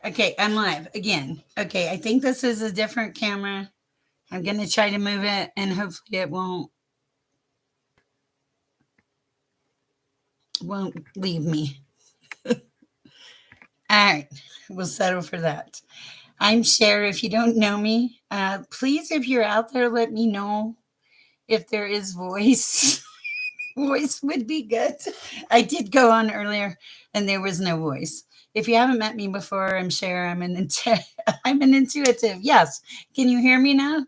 Okay, I'm live again. Okay, I think this is a different camera. I'm gonna try to move it, and hopefully it won't leave me. All right, we'll settle for that. I'm Sher. If you don't know me, please, if you're out there, let me know if there is voice. Voice would be good. I did go on earlier, and there was no voice. If you haven't met me before, I'm Sher. I'm an intuitive. Yes. Can you hear me now?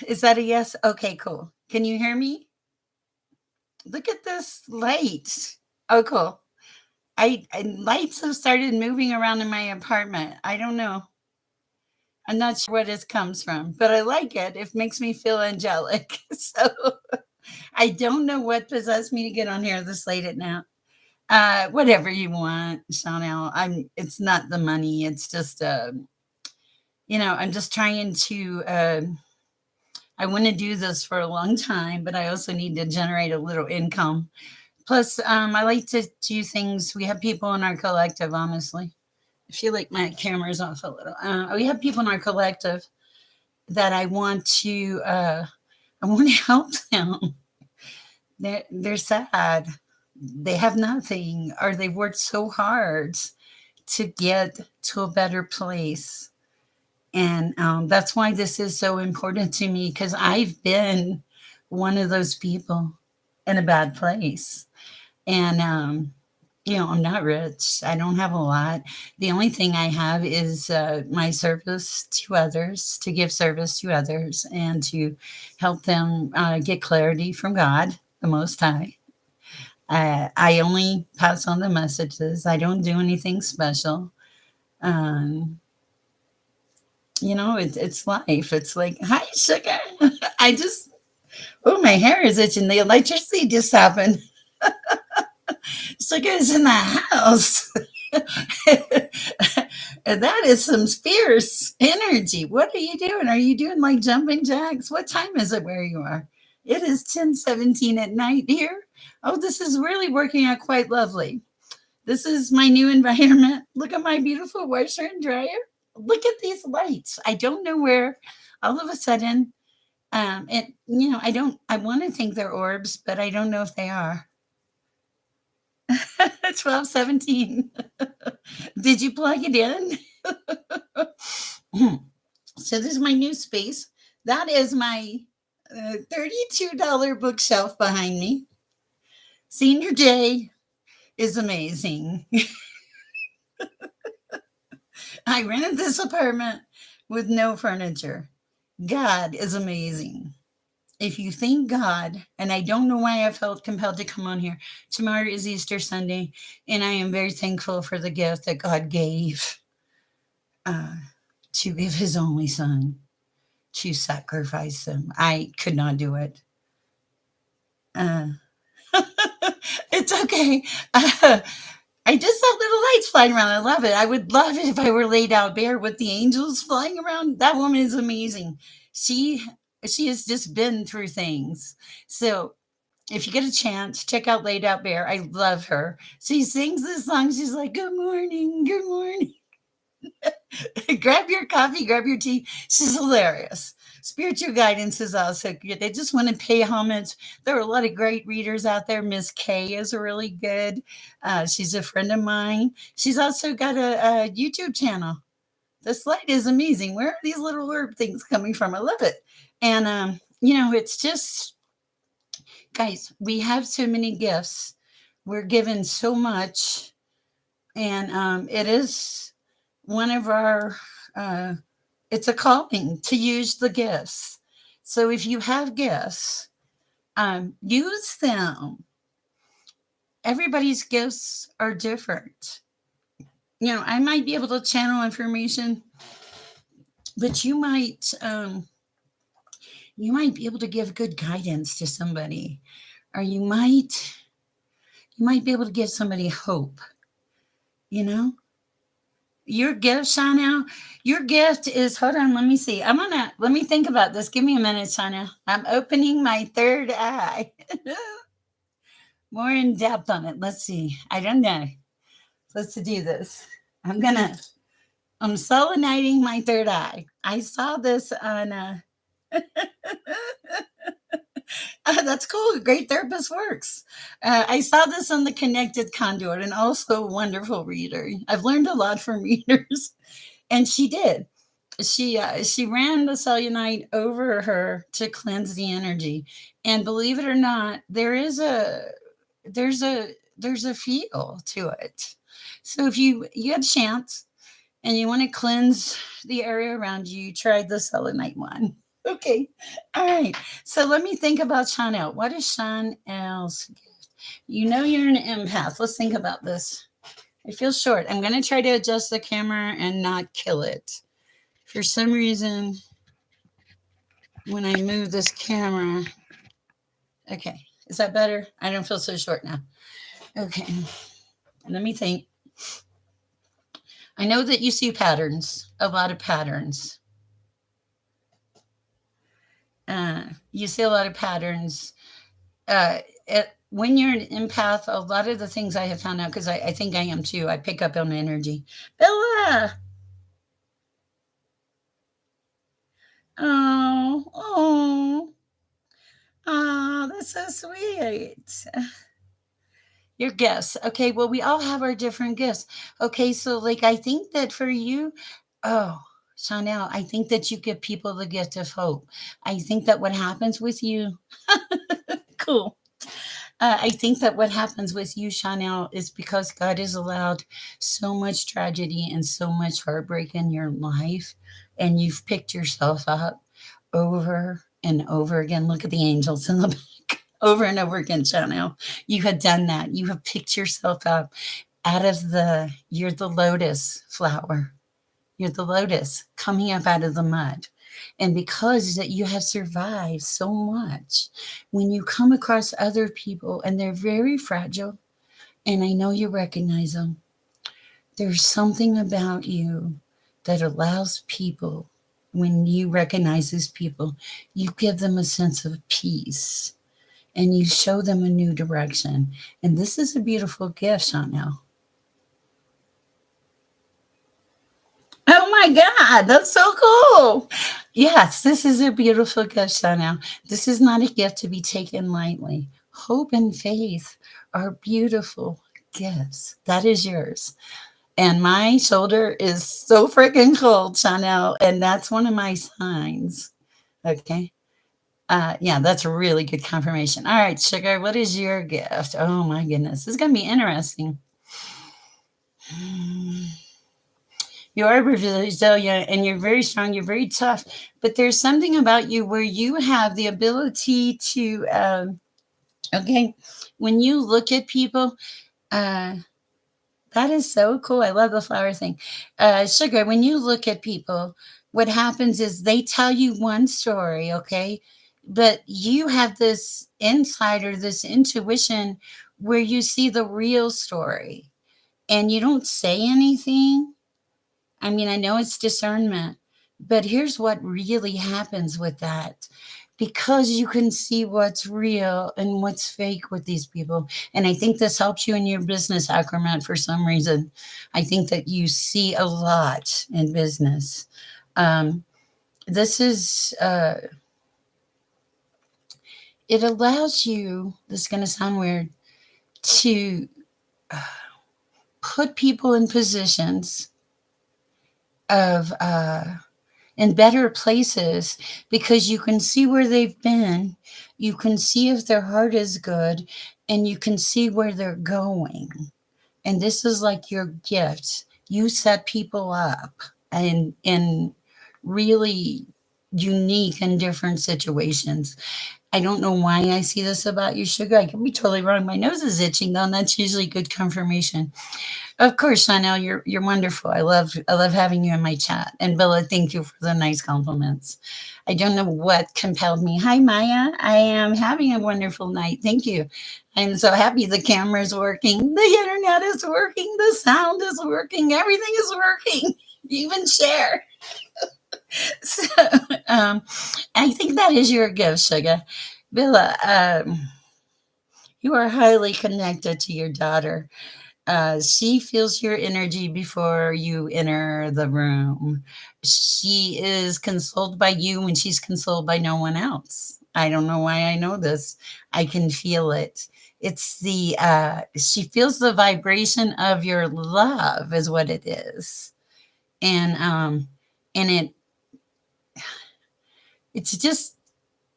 Is that a yes? Okay, cool. Can you hear me? Look at this light. Oh, cool. Lights have started moving around in my apartment. I don't know. I'm not sure what it comes from, but I like it. It makes me feel angelic. So I don't know what possessed me to get on here this late at night. Whatever you want, Chanel. It's not the money. It's just I'm just trying to I want to do this for a long time, but I also need to generate a little income. Plus, I like to do things. We have people in our collective, honestly. I feel like my camera's off a little. We have people in our collective that I want to help them. They're sad. They have nothing, or they've worked so hard to get to a better place. And that's why this is so important to me because I've been one of those people in a bad place. And, I'm not rich. I don't have a lot. The only thing I have is my service to others, to give service to others, and to help them get clarity from God, the Most High. I only pass on the messages. I don't do anything special. Um, it's life. It's like, hi, sugar. I just, oh, my hair is itching. The electricity just happened. Sugar's in the house. And that is some fierce energy. What are you doing? Are you doing like jumping jacks? What time is it where you are? It is 10:17 at night here. Oh, this is really working out quite lovely. This is my new environment. Look at my beautiful washer and dryer. Look at these lights. I don't know where all of a sudden, I want to think they're orbs, but I don't know if they are. 12:17. Did you plug it in? So this is my new space. That is my $32 bookshelf behind me. Senior Day is amazing. I rented this apartment with no furniture. God is amazing. If you thank God, and I don't know why I felt compelled to come on here. Tomorrow is Easter Sunday, and I am very thankful for the gift that God gave uh, to give His only Son to sacrifice Him. I could not do it. Uh, it's okay. I just saw little lights flying around. I love it. I would love it if I were laid out bare with the angels flying around. That woman is amazing. She she has just been through things. So if you get a chance, check out Laid Out Bear. I love her. She sings this song. She's like, "Good morning, good morning." Grab your coffee, grab your tea. She's hilarious. Spiritual guidance is also good. They just want to pay homage. There are a lot of great readers out there. Miss K is really good. She's a friend of mine. She's also got a YouTube channel. This light is amazing. Where are these little herb things coming from? I love it. And, it's just, guys, we have so many gifts. We're given so much. And it is one of our uh, it's a calling to use the gifts. So if you have gifts, use them. Everybody's gifts are different. I might be able to channel information, but you might be able to give good guidance to somebody, or you might be able to give somebody hope. You know, your gift, Shana, your gift is, hold on, let me see. Let me think about this. Give me a minute, Shana. I'm opening my third eye. More in depth on it. Let's see. I don't know. Let's do this. I'm gonna. I'm seleniting my third eye. I saw this on. That's cool. Great therapist works. I saw this on the Connected Conduit, and also a wonderful reader. I've learned a lot from readers, and she did. She ran the cellulite over her to cleanse the energy, and believe it or not, there's a there's a feel to it. So if you have a chance and you want to cleanse the area around you, you try the selenite one. Okay. All right. So let me think about Chanel. What is Chanel's? You know you're an empath. Let's think about this. It feels short. I'm going to try to adjust the camera and not kill it. For some reason, when I move this camera, okay. Is that better? I don't feel so short now. Okay. Let me think. I know that you see patterns, a lot of patterns. You see a lot of patterns. When you're an empath, a lot of the things I have found out, because I think I am too, I pick up on energy. Bella! Oh, oh, oh, that's so sweet. Your gifts. Okay, well, we all have our different gifts. Okay, so like I think that for you, oh, Chanel, I think that you give people the gift of hope. I think that what happens with you, cool. I think that what happens with you, Chanel, is because God has allowed so much tragedy and so much heartbreak in your life, and you've picked yourself up over and over again. Look at the angels in the back. Over and over again, Chanel. You have done that. You have picked yourself up out of you're the lotus flower. You're the lotus coming up out of the mud. And because that you have survived so much, when you come across other people and they're very fragile, and I know you recognize them, there's something about you that allows people, when you recognize these people, you give them a sense of peace and you show them a new direction. And this is a beautiful gift, Chanel. Oh my God, that's so cool. Yes, this is a beautiful gift, Chanel. This is not a gift to be taken lightly. Hope and faith are beautiful gifts. That is yours. And my shoulder is so freaking cold, Chanel. And that's one of my signs. Okay. Yeah, that's a really good confirmation. All right, Sugar, what is your gift? Oh my goodness. This is going to be interesting. You are resilient and you're very strong. You're very tough, but there's something about you where you have the ability to, okay, when you look at people, uh, that is so cool. I love the flower thing. Sugar, when you look at people, what happens is they tell you one story, okay? But you have this insight or this intuition where you see the real story and you don't say anything. I mean, I know it's discernment, but here's what really happens with that. Because you can see what's real and what's fake with these people. And I think this helps you in your business acumen for some reason. I think that you see a lot in business. Um, this is, it allows you, this is going to sound weird, to put people in positions of, in better places because you can see where they've been, you can see if their heart is good, and you can see where they're going. And this is like your gift. You set people up in really unique and different situations. I don't know why I see this about you, Sugar. I could be totally wrong. My nose is itching though, and that's usually good confirmation. Of course, Chanel, you're wonderful. I love having you in my chat. And Bella, thank you for the nice compliments. I don't know what compelled me. Hi, Maya. I am having a wonderful night. Thank you. I'm so happy the camera is working. The internet is working. The sound is working. Everything is working. Even share. So I think that is your gift, Sugar. Bella, you are highly connected to your daughter. She feels your energy before you enter the room. She is consoled by you when she's consoled by no one else. I don't know why I know this. I can feel it. It's she feels the vibration of your love, is what it is. And and it's just,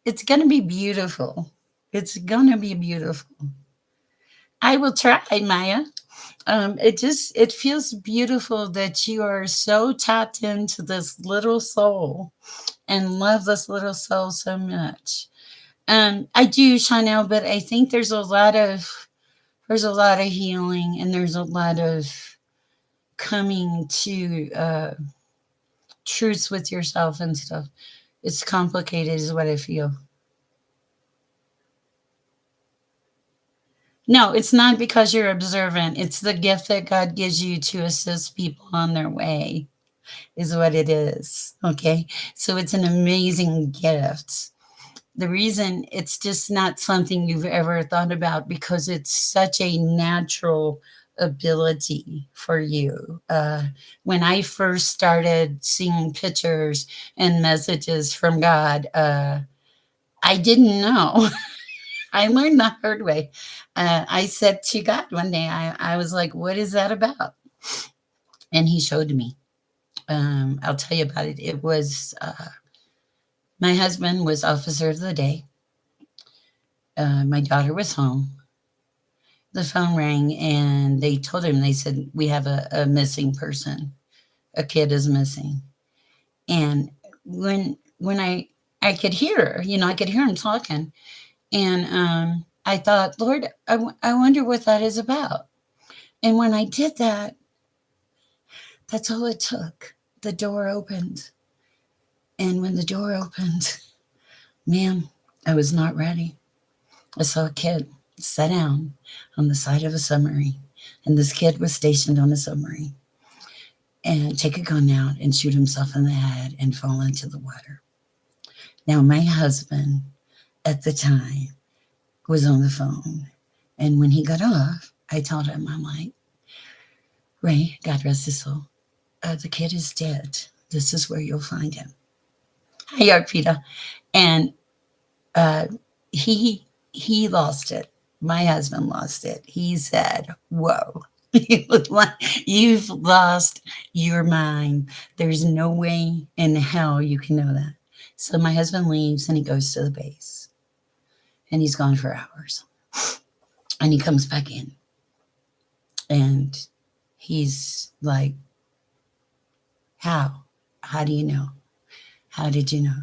it's gonna be beautiful. It's gonna be beautiful. I will try, Maya. It feels beautiful that you are so tapped into this little soul and love this little soul so much. I do, Chanel, but I think there's a lot of healing, and there's a lot of coming to truths with yourself and stuff. It's complicated, is what I feel. No, it's not because you're observant. It's the gift that God gives you to assist people on their way, is what it is. Okay. So it's an amazing gift. The reason it's just not something you've ever thought about, because it's such a natural ability for you. When I first started seeing pictures and messages from God, I didn't know. I learned the hard way. I said to God one day, I was like, what is that about? And he showed me. I'll tell you about it. It was my husband was officer of the day. My daughter was home. The phone rang and they told him, they said, we have a missing person. A kid is missing. And when I could hear her, I could hear him talking. And I thought, Lord, I wonder what that is about. And when I did that, that's all it took. The door opened. And when the door opened, man, I was not ready. I saw a kid sit down on the side of a submarine. And this kid was stationed on a submarine and take a gun out and shoot himself in the head and fall into the water. Now, my husband at the time was on the phone. And when he got off, I told him, I'm like, Ray, God rest his soul, the kid is dead. This is where you'll find him. Hi, Arpita. And uh, he lost it. My husband lost it. He said, whoa. You've lost your mind. There's no way in hell you can know that. So my husband leaves and he goes to the base. And he's gone for hours. And he comes back in. And he's like, how? How do you know? How did you know?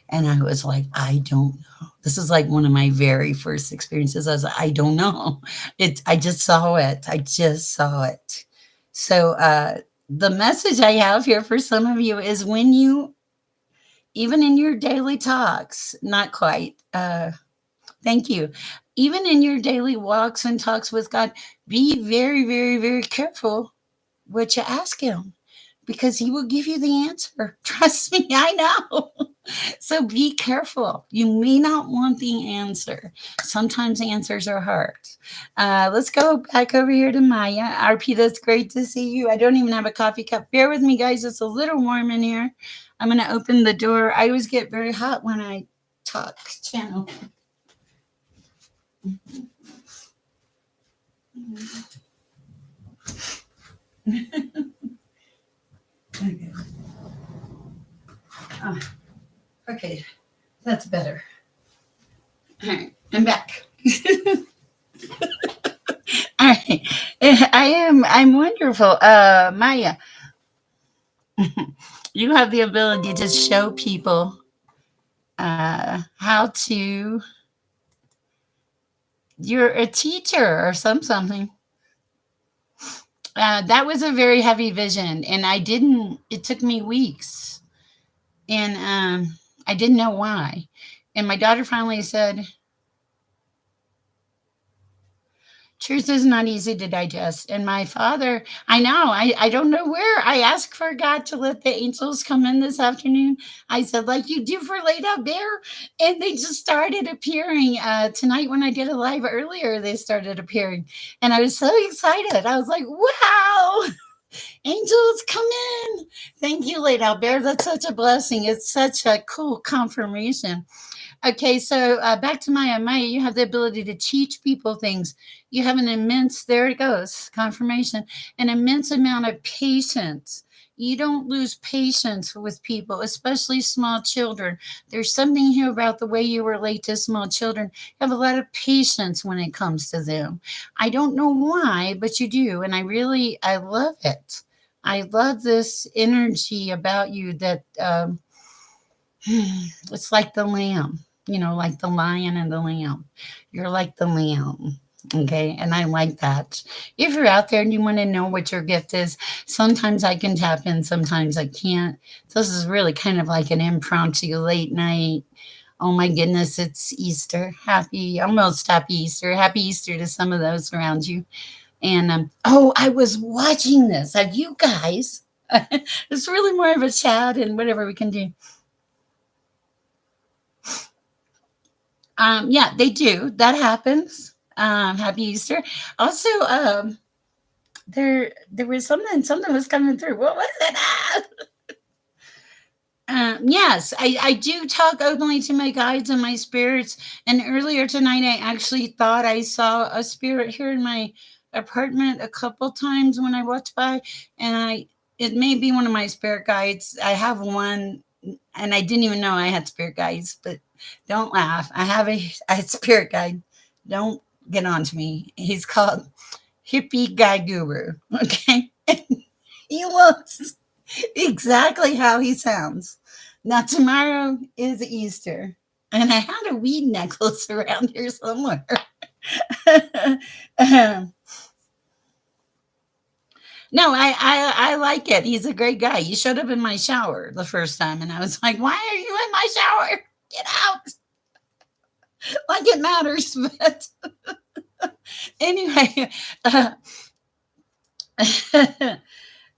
And I was like, I don't know. This is like one of my very first experiences. I was like, I don't know. I just saw it. I just saw it. So the message I have here for some of you is, when you, even in your daily talks, not quite, thank you. Even in your daily walks and talks with God, be very, very, very careful what you ask him, because he will give you the answer. Trust me, I know. So be careful. You may not want the answer. Sometimes answers are hard. Let's go back over here to Maya. RP, that's great to see you. I don't even have a coffee cup. Bear with me, guys. It's a little warm in here. I'm going to open the door. I always get very hot when I talk channel. Okay. Oh, okay, that's better. All right, I'm back. All right. I'm wonderful. Maya, you have the ability to show people how to, you're a teacher or something. That was a very heavy vision, and it took me weeks, and I didn't know why. And my daughter finally said, Truth is not easy to digest. And my father, I know, I don't know where. I asked for God to let the angels come in this afternoon. I said, like you do for Laid Out Bear. And they just started appearing. Tonight, when I did a live earlier, they started appearing. And I was so excited. I was like, wow, angels come in. Thank you, Laid Out Bear. That's such a blessing. It's such a cool confirmation. Okay, so back to Maya. Maya, you have the ability to teach people things. You have an immense, there it goes, confirmation, an immense amount of patience. You don't lose patience with people, especially small children. There's something here about the way you relate to small children. You have a lot of patience when it comes to them. I don't know why, but you do. And I love it. I love this energy about you that it's like the lamb, like the lion and the lamb. You're like the lamb. Okay. And I like that. If you're out there and you want to know what your gift is, sometimes I can tap in, sometimes I can't. This is really kind of like an impromptu late night. Oh my goodness, it's Easter. Almost happy Easter. Happy Easter to some of those around you. And oh, I was watching this. Have you guys? It's really more of a chat and whatever we can do. Yeah, they do. That happens. Happy Easter. Also, there was something was coming through. What was it? Yes, I do talk openly to my guides and my spirits. And earlier tonight, I actually thought I saw a spirit here in my apartment a couple times when I walked by, and it may be one of my spirit guides. I have one, and I didn't even know I had spirit guides. But don't laugh. I have a spirit guide. Don't get on to me. He's called Hippie Guy Guru. Okay, he looks exactly how he sounds. Now, tomorrow is Easter, and I had a weed necklace around here somewhere. um, no, I like it. He's a great guy. He showed up in my shower the first time, and I was like, "Why are you in my shower? Get out!" Like it matters. But anyway, uh,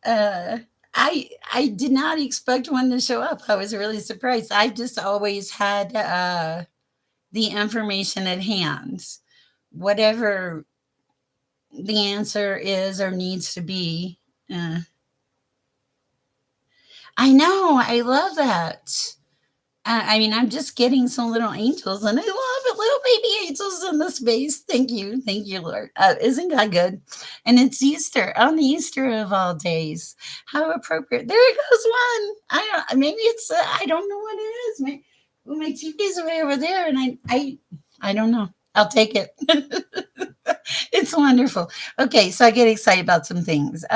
uh, I did not expect one to show up. I was really surprised. I've just always had the information at hand, whatever the answer is or needs to be. Uh, I know. I love that. I mean, I'm just getting some little angels, and I love it. Little baby angels in the space. Thank you, Lord. Isn't God good? And it's Easter, on the Easter of all days. How appropriate! There goes one. I don't. Maybe it's. I don't know what it is. My TV's way over there, and I don't know. I'll take it. It's wonderful. Okay, so I get excited about some things.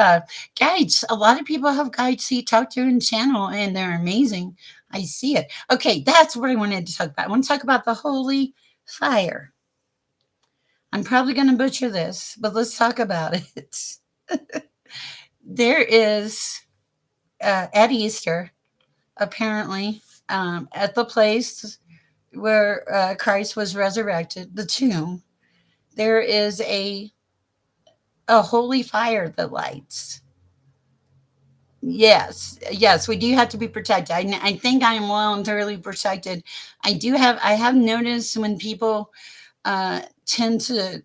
Guides. A lot of people have guides you talk to and channel, and they're amazing. I see it. Okay, that's what I wanted to talk about. I want to talk about the holy fire. I'm probably going to butcher this, but let's talk about it. There is at Easter, apparently, at the place where Christ was resurrected, the tomb, there is a holy fire that lights. Yes, yes, we do have to be protected. I think I am well and thoroughly protected. I have noticed when people tend to,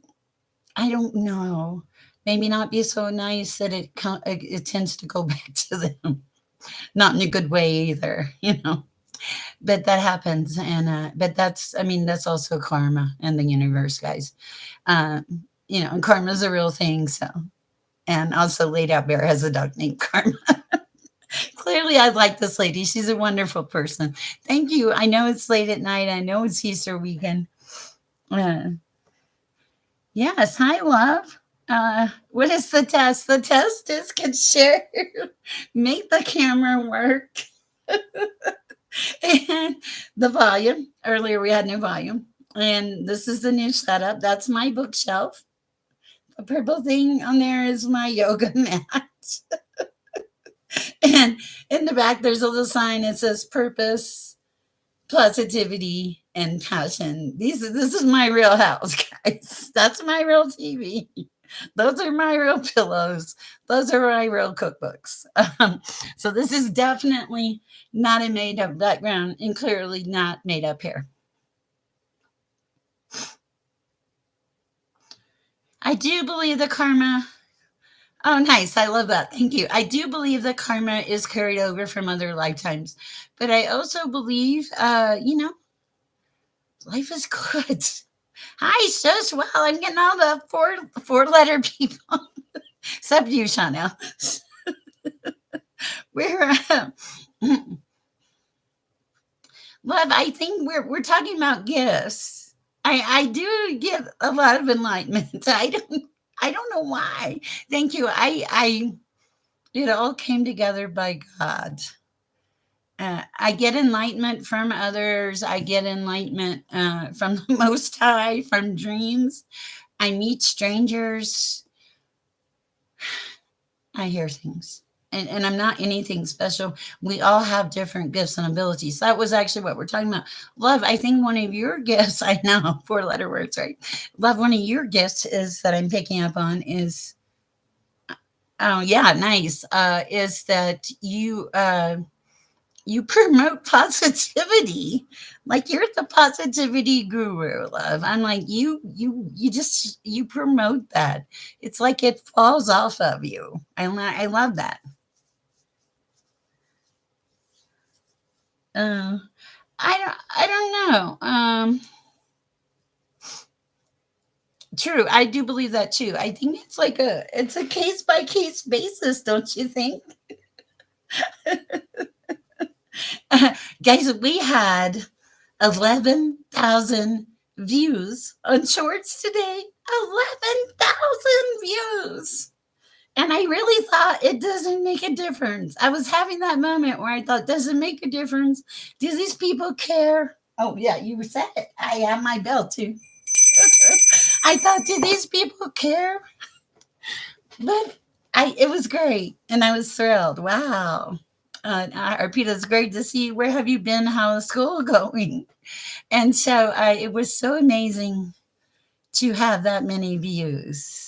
I don't know, maybe not be so nice that it tends to go back to them. Not in a good way either, But that happens, and but I mean, that's also karma in the universe, guys. Uh, and karma is a real thing. So, and also, Laid Out Bear has a dog named Karma. Clearly, I like this lady. She's a wonderful person. Thank you. I know it's late at night. I know it's Easter weekend. Uh, yes. Hi, love. What is the test? The test is can Sher make the camera work and the volume. Earlier, we had no volume. And this is the new setup. That's my bookshelf. The purple thing on there is my yoga mat. And in the back, there's a little sign that says purpose, positivity, and passion. This is my real house, guys. That's my real TV. Those are my real pillows. Those are my real cookbooks. So this is definitely not a made up background and clearly not made up hair. I do believe the karma. Oh, nice. I love that. Thank you. I do believe that karma is carried over from other lifetimes, but I also believe, life is good. Hi, sis. Well, I'm getting all the four letter people, except you, Chanel. We're love. I think we're talking about gifts. I do get a lot of enlightenment. I don't know why. Thank you. I it all came together by God. I get enlightenment from others. I get enlightenment from the Most High, from dreams. I meet strangers. I hear things. And I'm not anything special. We all have different gifts and abilities. That was actually what we're talking about. Love, I think one of your gifts, I know, four letter words, right? Love, one of your gifts is that I'm picking up on is, oh, yeah, nice, is that you promote positivity. Like you're the positivity guru, love. I'm like you promote that. It's like it falls off of you. I love that. uh, I don't know. True, I do believe that too. I think it's a case by case basis, don't you think? Guys, we had 11,000 views on shorts today. 11,000 views. And I really thought it doesn't make a difference. I was having that moment where I thought, does it make a difference? Do these people care? Oh, yeah, you said it. I have my bell too. I thought, do these people care? But it was great. And I was thrilled. Wow. Arpita, it's great to see you. Where have you been? How is school going? And so it was so amazing to have that many views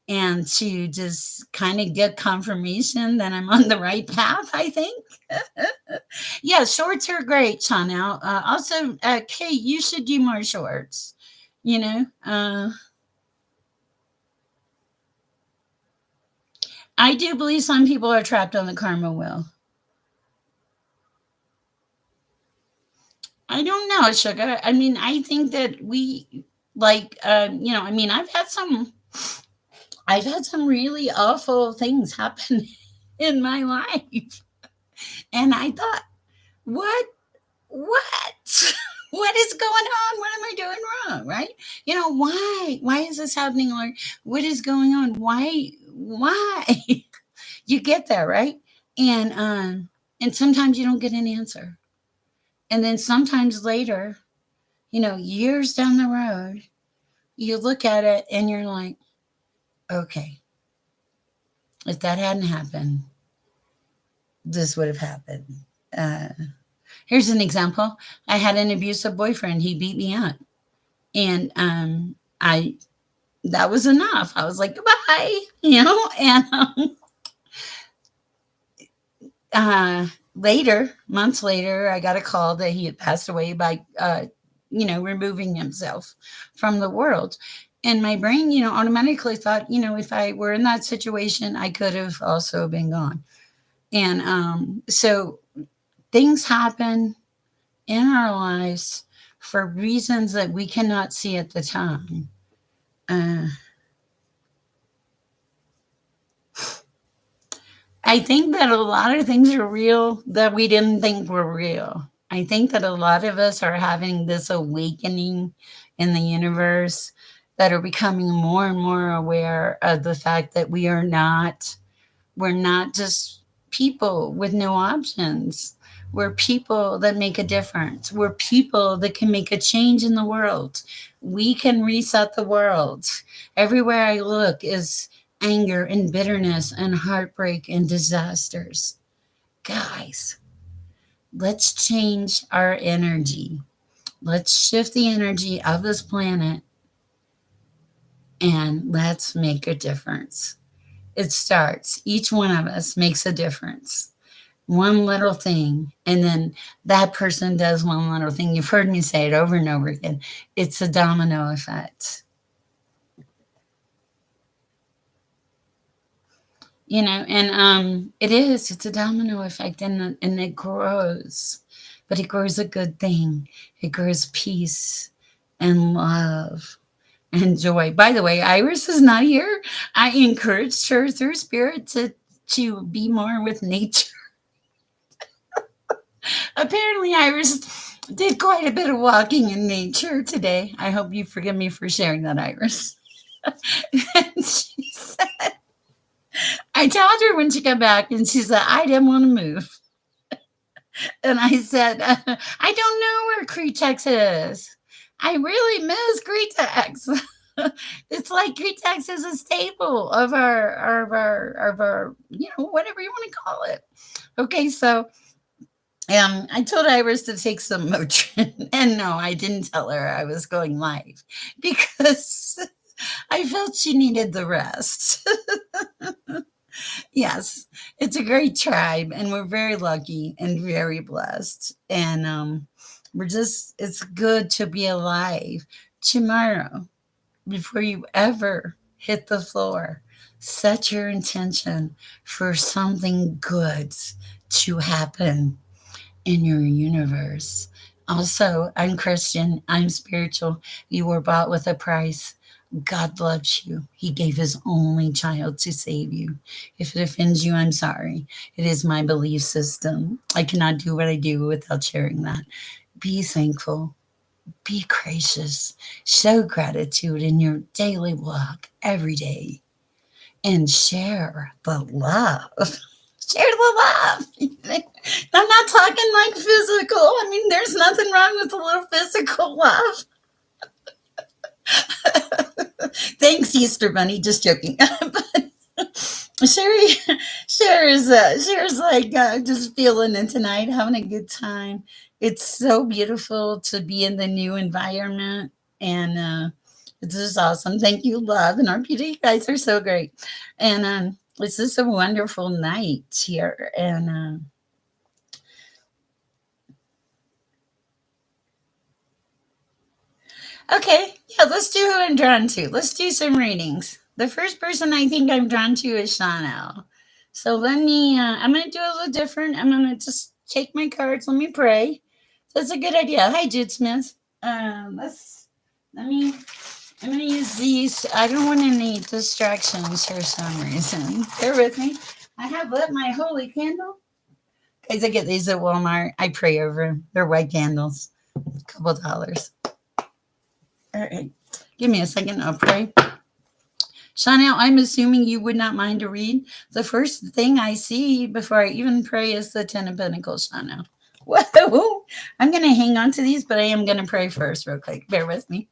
and to just kind of get confirmation that I'm on the right path, I think. Yeah, shorts are great, Chanel. Also, Kate, you should do more shorts. You know, I do believe some people are trapped on the karma wheel. I don't know, sugar. I mean, I think that we like, I mean, I've had some really awful things happen in my life. And I thought, what? What? What is going on? What am I doing wrong? Right? Why? Why is this happening? Or what is going on? Why? Why? You get there, right? And sometimes you don't get an answer. And then sometimes later, years down the road, you look at it and you're like, okay, if that hadn't happened, this would have happened. Uh, Here's an example. I had an abusive boyfriend. He beat me up, and I that was enough. I was like, goodbye, And later, months later, I got a call that he had passed away by, removing himself from the world. And my brain, automatically thought, if I were in that situation, I could have also been gone. And so things happen in our lives for reasons that we cannot see at the time. Uh, I think that a lot of things are real that we didn't think were real. I think that a lot of us are having this awakening in the universe that are becoming more and more aware of the fact that we're not just people with no options. We're people that make a difference. We're people that can make a change in the world. We can reset the world. Everywhere I look is anger and bitterness and heartbreak and disasters. Guys, let's change our energy. Let's shift the energy of this planet and let's make a difference. It starts, each one of us makes a difference. One little thing, and then that person does one little thing. You've heard me say it over and over again. It's a domino effect. And it is, it's a domino effect, and it grows, but it grows a good thing. It grows peace and love and joy. By the way, Iris is not here. I encouraged her through spirit to be more with nature. Apparently, Iris did quite a bit of walking in nature today. I hope you forgive me for sharing that, Iris. And she said, I told her when she got back, and she said, I didn't want to move. And I said, I don't know where Cretex is. I really miss Cretex. It's like Cretex is a staple of our, whatever you want to call it. Okay, so I told Iris to take some Motrin, and no, I didn't tell her I was going live because I felt she needed the rest. Yes, it's a great tribe, and we're very lucky and very blessed. And it's good to be alive tomorrow before you ever hit the floor. Set your intention for something good to happen in your universe. Also, I'm Christian, I'm spiritual. You were bought with a price. God loves you. He gave his only child to save you. If it offends you, I'm sorry. It is my belief system. I cannot do what I do without sharing that. Be thankful. Be gracious. Show gratitude in your daily walk every day. And share the love. Share the love. I'm not talking like physical. I mean, there's nothing wrong with a little physical love. Thanks, Easter Bunny. Just joking. But Sherry, Cher's like just feeling it tonight, having a good time. It's so beautiful to be in the new environment, and it's just awesome. Thank you, love, and our beauty. You guys are so great, and it's just a wonderful night here, and. Okay, yeah, let's do who I'm drawn to. Let's do some readings. The first person I think I'm drawn to is Chanel. So I'm going to do a little different. I'm going to just take my cards. Let me pray. That's a good idea. Hi, Jude Smith. Let me, I'm going to use these. I don't want any distractions for some reason. Bear with me. I have lit my holy candle. Guys, I get these at Walmart. I pray over them. They're white candles, a couple dollars. All right. Give me a second. I'll pray. Chanel, I'm assuming you would not mind to read. The first thing I see before I even pray is the Ten of Pentacles, Chanel. Whoa. I'm going to hang on to these, but I am going to pray first, real quick. Bear with me.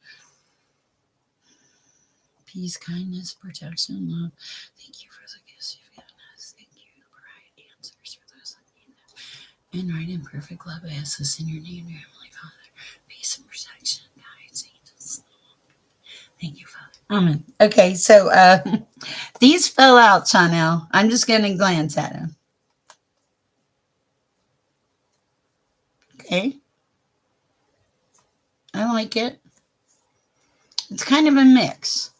Peace, kindness, protection, love. Thank you for the gifts you've given us. Thank you for right answers for those that need them. And right and perfect love, I ask this in your name, your Heavenly Father. Peace and protection, guides, angels. Thank you, Father. Amen. Okay, so these fell out, Chanel. I'm just going to glance at them. Okay. I like it. It's kind of a mix.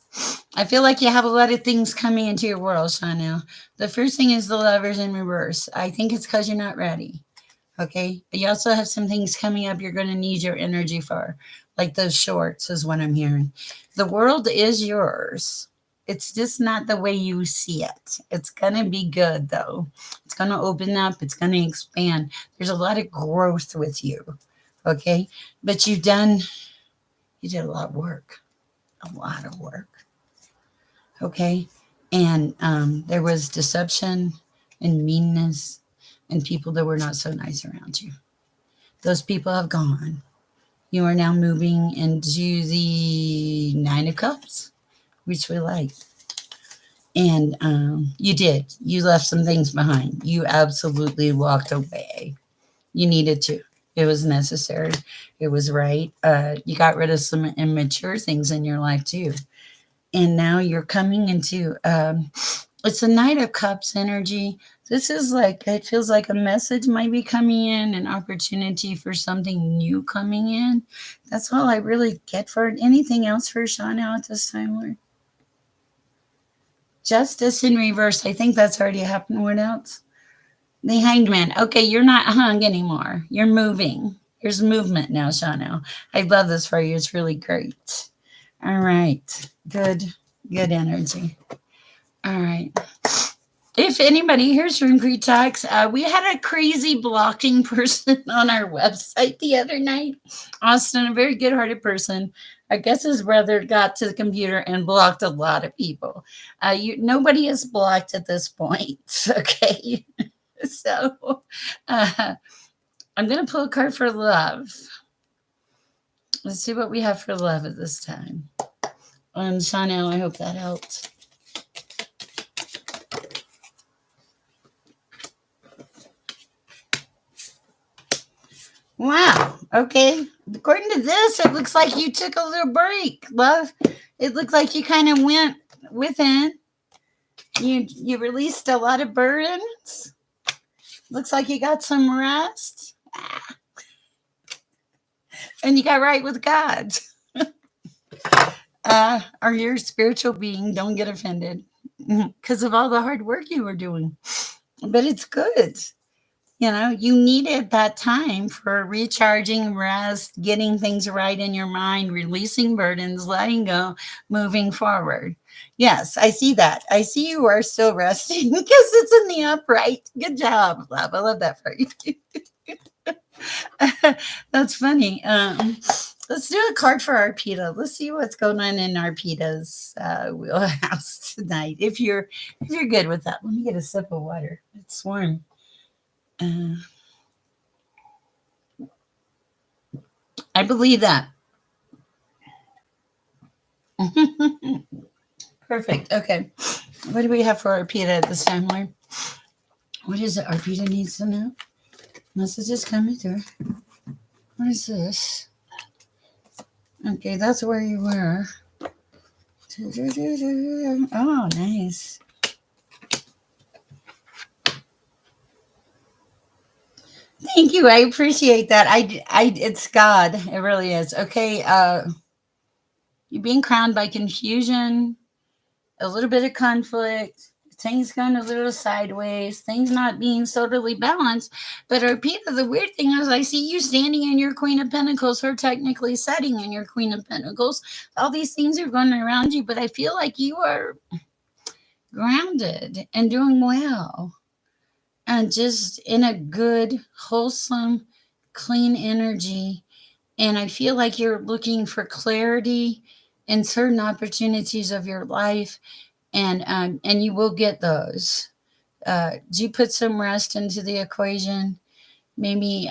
I feel like you have a lot of things coming into your world, Chanel. The first thing is the lovers in reverse. I think it's because you're not ready. Okay. But you also have some things coming up you're going to need your energy for, like those shorts, is what I'm hearing. The world is yours. It's just not the way you see it. It's going to be good, though. It's going to open up, it's going to expand. There's a lot of growth with you. Okay. But you did a lot of work, a lot of work. Okay. And there was deception and meanness and people that were not so nice around you. Those people have gone. You are now moving into the Nine of Cups, which we like. And you did. You left some things behind. You absolutely walked away. You needed to. It was necessary. It was right. You got rid of some immature things in your life too. And now you're coming into it's a Knight of Cups energy. This is like, it feels like a message might be coming in, an opportunity for something new coming in. That's all I really get for it. Anything else for Shauna at this time, Lord? Justice in reverse. I think that's already happened. What else? The Hanged Man. Okay, you're not hung anymore. You're moving. There's movement now, Shauna. I love this for you. It's really great. All right. Good. Good energy. All right. If anybody hears from Green Talks, we had a crazy blocking person on our website the other night. Austin, a very good-hearted person. I guess his brother got to the computer and blocked a lot of people. Nobody is blocked at this point, okay? So I'm going to pull a card for love. Let's see what we have for love at this time. And Chanel, I hope that helped. Wow. Okay. According to this, it looks like you took a little break, love. It looks like you kind of went within. You released a lot of burdens. Looks like you got some rest. And you got right with God. Or your spiritual being. Don't get offended because of all the hard work you were doing. But it's good. You needed that time for recharging, rest, getting things right in your mind, releasing burdens, letting go, moving forward. Yes, I see that. I see you are still resting because it's in the upright. Good job, love. I love that for you. That's funny. Let's do a card for Arpita. Let's see what's going on in Arpita's wheelhouse tonight. If you're good with that, let me get a sip of water. It's warm. I believe that. Perfect. Okay. What do we have for Arpita at this time, Lord? What is it Arpita needs to know? Messages coming through. What is this? Okay, that's where you were. Oh, nice. Thank you. I appreciate that. It's God. It really is. Okay. You're being crowned by confusion, a little bit of conflict, things going a little sideways, things not being totally balanced. But Arpita, the weird thing is I see you standing in your Queen of Pentacles, her technically setting in your Queen of Pentacles. All these things are going around you, but I feel like you are grounded and doing well. And just in a good, wholesome, clean energy. And I feel like you're looking for clarity in certain opportunities of your life, and you will get those. Do you put some rest into the equation? Maybe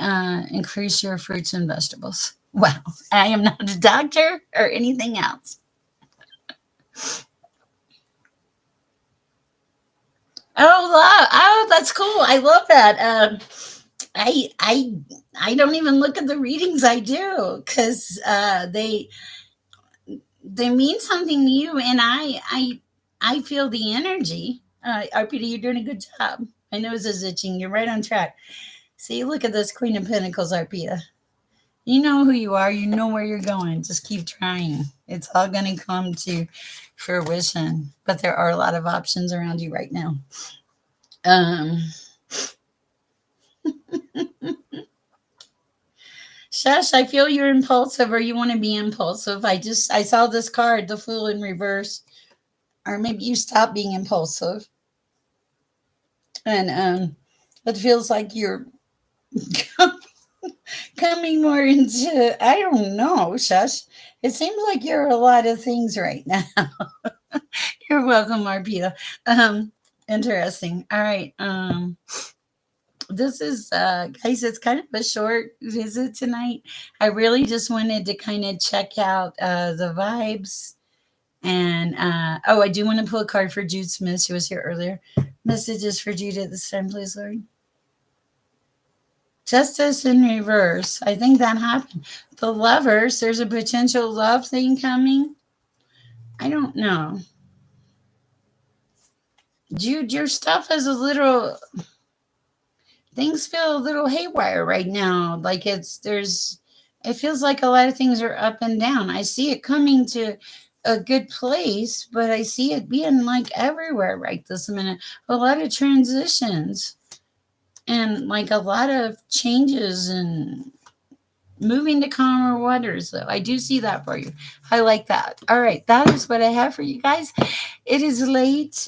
increase your fruits and vegetables. Wow, I am not a doctor or anything else. Oh, love. Oh, that's cool. I love that. I I I don't even look at the readings I do because they mean something to you, and I feel the energy. Arpita, you're doing a good job. My nose is itching. You're right on track. See, look at this Queen of Pentacles, Arpita. You know who you are. You know where you're going. Just keep trying. It's all going to come to fruition. But there are a lot of options around you right now. Um, Shush, I feel you're impulsive or you want to be impulsive. I saw this card, the Fool in reverse. Or maybe you stop being impulsive. And it feels like you're coming more into, I don't know, Shush. It seems like you're a lot of things right now. You're welcome, Arpita. Interesting. All right. This is guys, it's kind of a short visit tonight. I really just wanted to kind of check out the vibes. And oh, I do want to pull a card for Jude Smith. She was here earlier. Messages for Jude at this time, please, Lord. Justice in reverse. I think that happened. The lovers, there's a potential love thing coming. I don't know. Jude, your stuff is a little, things feel a little haywire right now. Like it feels like a lot of things are up and down. I see it coming to a good place, but I see it being like everywhere right this minute. A lot of transitions and like a lot of changes and moving to calmer waters, though. I do see that for you. I like that. All right, that is what I have for you guys. It is late.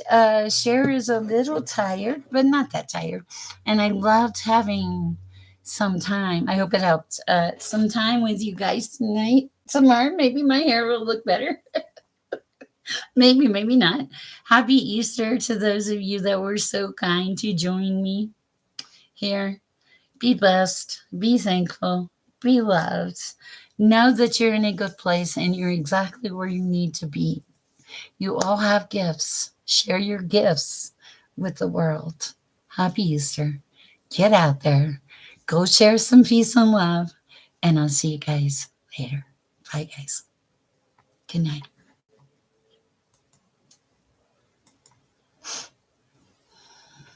Cher is a little tired, but not that tired. And I loved having some time. I hope it helped. Some time with you guys tonight. Tomorrow, maybe my hair will look better. Maybe, maybe not. Happy Easter to those of you that were so kind to join me here. Be blessed, be thankful, be loved. Know that you're in a good place and you're exactly where you need to be. You all have gifts. Share your gifts with the world. Happy Easter. Get out there. Go share some peace and love. And I'll see you guys later. Bye, guys. Good night.